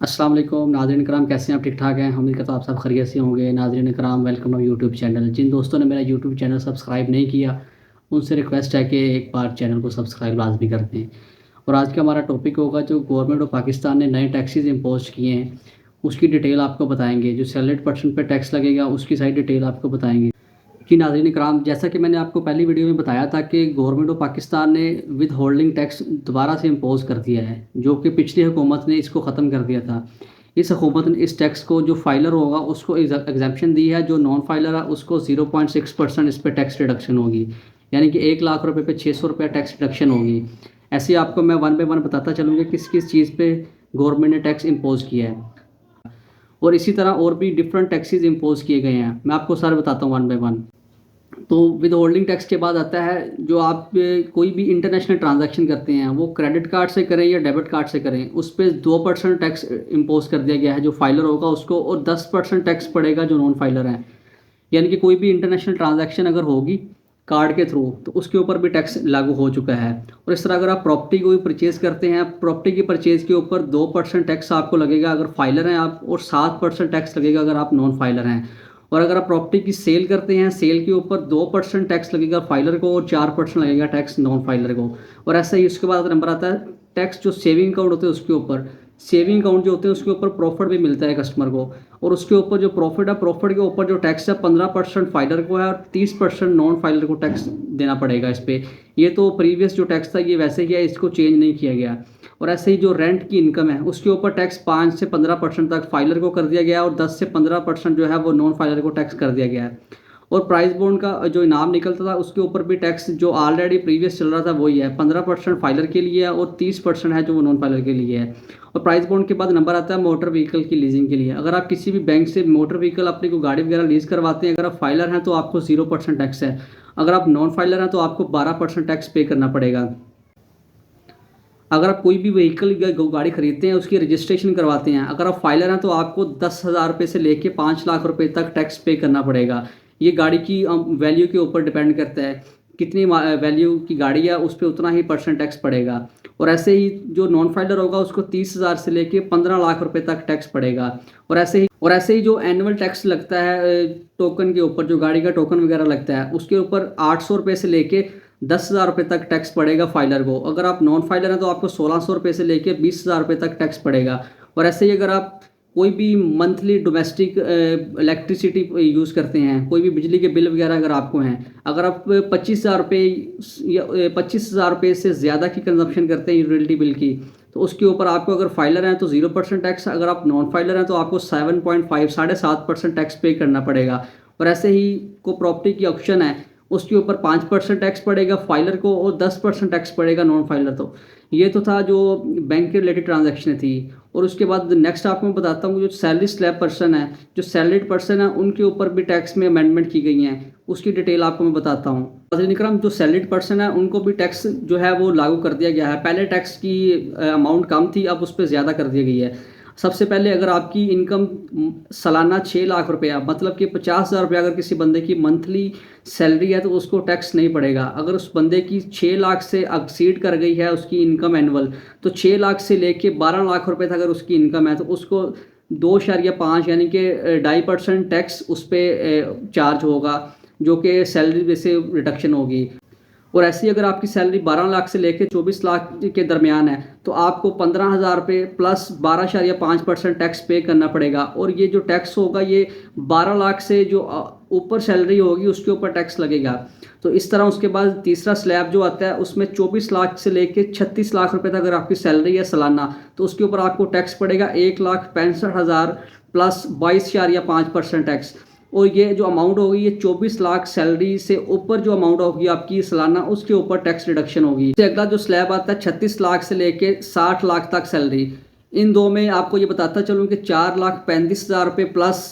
अस्सलाम वालेकुम नाज़रीन कराम, कैसे हैं आप? ठीक ठाक हैं? उम्मीद करता हूँ आप सब खैरियत से होंगे। नाज़रीन कराम, वेलकम टू यूट्यूब चैनल। जिन दोस्तों ने मेरा यूट्यूब चैनल सब्सक्राइब नहीं किया, उनसे रिक्वेस्ट है कि एक बार चैनल को सब्सक्राइब लाजमी कर दें। और आज का हमारा टॉपिक होगा जो गवर्नमेंट ऑफ पाकिस्तान ने नए टैक्सेस इंपोज किए हैं, उसकी डिटेल आपको बताएंगे। जो सैलरीड पर्सन पे टैक्स लगेगा उसकी सारी डिटेल आपको बताएंगे। कि नाज़रीन इकराम, जैसा कि मैंने आपको पहली वीडियो में बताया था कि गवर्नमेंट ऑफ पाकिस्तान ने विद होल्डिंग टैक्स दोबारा से इम्पोज कर दिया है, जो कि पिछली हुकूमत ने इसको ख़त्म कर दिया था। इस हुकूमत ने इस टैक्स को जो फाइलर होगा उसको एग्जेम्पशन दी है, जो नॉन फाइलर है उसको 0.6% इस पर टैक्स रिडक्शन होगी। यानी कि 1 लाख रुपए पे 600 रुपये टैक्स रिडक्शन होगी। ऐसे ही आपको मैं वन बाई वन बताता चलूँगा किस किस चीज़ पे गवर्नमेंट ने टैक्स इम्पोज किया है। और इसी तरह और भी डिफरेंट टैक्सेस इम्पोज किए गए हैं, मैं आपको सारे बताता हूँ वन बाई वन। तो विद होल्डिंग टैक्स के बाद आता है जो आप कोई भी इंटरनेशनल ट्रांजैक्शन करते हैं, वो क्रेडिट कार्ड से करें या डेबिट कार्ड से करें, उस पर 2% टैक्स इम्पोज कर दिया गया है जो फाइलर होगा उसको, और 10% टैक्स पड़ेगा जो नॉन फाइलर हैं। यानी कि कोई भी इंटरनेशनल ट्रांजैक्शन अगर होगी कार्ड के थ्रू तो उसके ऊपर भी टैक्स लागू हो चुका है। और इस तरह अगर आप प्रॉपर्टी को भी परचेज़ करते हैं, प्रॉपर्टी की परचेज़ के ऊपर 2% टैक्स आपको लगेगा अगर फाइलर हैं आप, और 7% टैक्स लगेगा अगर आप नॉन फाइलर हैं। और अगर आप प्रॉपर्टी की सेल करते हैं, सेल के ऊपर 2% टैक्स लगेगा फाइलर को और 4% लगेगा टैक्स नॉन फाइलर को। और ऐसा ही उसके बाद नंबर आता है टैक्स जो सेविंग अकाउंट होते हैं उसके ऊपर। सेविंग अकाउंट जो होते हैं उसके ऊपर प्रॉफिट भी मिलता है कस्टमर को, और उसके ऊपर जो प्रॉफिट है, प्रॉफिट के ऊपर जो टैक्स है 15% फाइलर को है और 30% नॉन फाइलर को टैक्स देना पड़ेगा इस पर। ये तो प्रीवियस जो टैक्स था ये वैसे ही है, इसको चेंज नहीं किया गया। और ऐसे ही जो रेंट की इनकम है उसके ऊपर टैक्स 5 से 15% तक फाइलर को कर दिया गया है, और 10 से 15% जो है वो नॉन फाइलर को टैक्स कर दिया गया है। और प्राइस बॉन्ड का जो इनाम निकलता था उसके ऊपर भी टैक्स जो ऑलरेडी प्रीवियस चल रहा था वही है, 15% फाइलर के लिए है और 30% है जो वो नॉन फाइलर के लिए है। और प्राइस बॉन्ड के बाद नंबर आता है मोटर व्हीकल की लीजिंग के लिए। अगर आप किसी भी बैंक से मोटर व्हीकल अपनी को गाड़ी वगैरह लीज करवाते हैं, अगर आप फाइलर हैं तो आपको 0% टैक्स है। अगर आप नॉन फाइलर हैं तो आपको 12% टैक्स पे करना पड़ेगा। अगर आप कोई भी व्हीकल गाड़ी खरीदते हैं उसकी रजिस्ट्रेशन करवाते हैं, अगर आप फाइलर हैं तो आपको 10,000 रुपये से लेके 5 लाख रुपये तक टैक्स पे करना पड़ेगा। ये गाड़ी की वैल्यू के ऊपर डिपेंड करता है, कितनी वैल्यू की गाड़ी है उस पर उतना ही परसेंट टैक्स पड़ेगा। और ऐसे ही जो नॉन फाइलर होगा उसको 30,000 से लेके 15 लाख रुपए तक टैक्स पड़ेगा। और ऐसे ही जो एनुअल टैक्स लगता है टोकन के ऊपर, जो गाड़ी का टोकन वगैरह लगता है उसके ऊपर 800 रुपये से लेके 10,000 रुपये तक टैक्स पड़ेगा फाइलर को। अगर आप नॉन फाइलर हैं तो आपको 1,600 रुपये से लेके 20,000 रुपये तक टैक्स पड़ेगा। और ऐसे ही अगर आप कोई भी मंथली डोमेस्टिक इलेक्ट्रिसिटी यूज़ करते हैं, कोई भी बिजली के बिल वगैरह अगर आपको हैं, अगर आप 25,000 रुपये या 25,000 रुपये से ज़्यादा की कंजप्शन करते हैं यूटिलिटी बिल की, तो उसके ऊपर आपको अगर फाइलर हैं तो 0% टैक्स, अगर आप नॉन फाइलर हैं तो आपको 7.5 7.5% टैक्स पे करना पड़ेगा। और ऐसे ही को प्रॉपर्टी की ऑप्शन है उसके ऊपर 5% टैक्स पड़ेगा फाइलर को और 10% टैक्स पड़ेगा नॉन फाइलर। तो ये तो था जो बैंक के रिलेटेड ट्रांजैक्शन थी। और उसके बाद नेक्स्ट आपको मैं बताता हूँ जो सैलरी स्लैब पर्सन है, जो सैलरीड पर्सन है उनके ऊपर भी टैक्स में अमेंडमेंट की गई हैं, उसकी डिटेल आपको मैं बताता हूँ। नाज़रीन इकराम, जो सैलरीड पर्सन है उनको भी टैक्स जो है वो लागू कर दिया गया है। पहले टैक्स की अमाउंट कम थी, अब उस पर ज़्यादा कर दी गई है। सबसे पहले अगर आपकी इनकम सालाना 6 लाख रुपया, मतलब कि 50,000 रुपया अगर किसी बंदे की मंथली सैलरी है तो उसको टैक्स नहीं पड़ेगा। अगर उस बंदे की 6 लाख से एक्सीड कर गई है उसकी इनकम एनुअल, तो 6 लाख से लेके 12 लाख रुपए तक अगर उसकी इनकम है तो उसको 2.5 यानी कि 2.5% टैक्स उस पर चार्ज होगा, जो कि सैलरी से रिडक्शन होगी। और ऐसी अगर आपकी सैलरी 12 लाख से लेकर 24 लाख के दरमियान है तो आपको 15,000 रुपये प्लस 12.5% टैक्स पे करना पड़ेगा। और ये जो टैक्स होगा ये 12 लाख से जो ऊपर सैलरी होगी उसके ऊपर टैक्स लगेगा। तो इस तरह उसके बाद तीसरा स्लैब जो आता है उसमें 24 लाख से लेके 36 लाख रुपए तक अगर आपकी सैलरी है सालाना, तो उसके ऊपर आपको टैक्स पड़ेगा 1,65,000 प्लस 22.5% टैक्स। और ये जो अमाउंट होगी ये 24 लाख सैलरी से ऊपर जो अमाउंट होगी आपकी सालाना उसके ऊपर टैक्स रिडक्शन होगी। इससे अगला जो स्लैब आता है 36 लाख से लेके 60 लाख तक सैलरी, इन दो में आपको ये बताता चलूँ कि 4,35,000 रुपये प्लस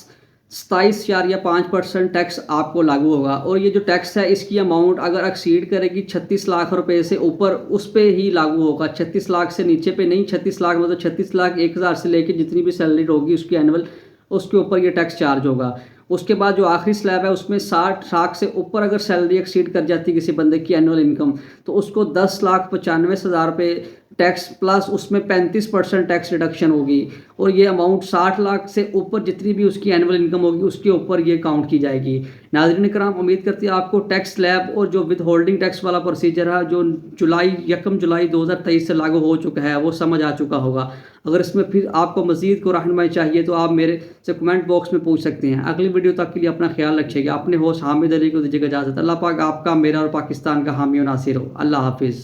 27.5% टैक्स आपको लागू होगा। और ये जो टैक्स है इसकी अमाउंट अगर एक्सीड करेगी 36 लाख रुपए से ऊपर उस पर ही लागू होगा, 36 लाख से नीचे पे नहीं। 36 लाख मतलब 36 लाख 1,000 से लेके जितनी भी सैलरी होगी उसकी एनुअल, उसके ऊपर ये टैक्स चार्ज होगा। उसके बाद जो आखिरी स्लैब है उसमें 60 लाख से ऊपर अगर सैलरी एक्सीड कर जाती है किसी बंदे की एनुअल इनकम, तो उसको 10,95,000 रुपये टैक्स प्लस उसमें 35% टैक्स रिडक्शन होगी। और ये अमाउंट 60 लाख से ऊपर जितनी भी उसकी एनुअल इनकम होगी उसके ऊपर ये काउंट की जाएगी। नाज़रीन इकराम, उम्मीद करती है आपको टैक्स स्लैब और जो विद होल्डिंग टैक्स वाला प्रोसीजर है जो 1 जुलाई 2023 से लागू हो चुका है वो समझ आ चुका होगा। अगर इसमें फिर आपको मज़ीद को रहनुमाई चाहिए तो आप मेरे से कमेंट बॉक्स में पूछ सकते हैं। अगली वीडियो तक के लिए अपना ख्याल रखिएगा। अपने होस्ट हामिद अली को दीजिएगा इजाज़त। अल्लाह पाक आपका, मेरा और पाकिस्तान का हामी और नासिर हो। अल्लाह हाफिज़।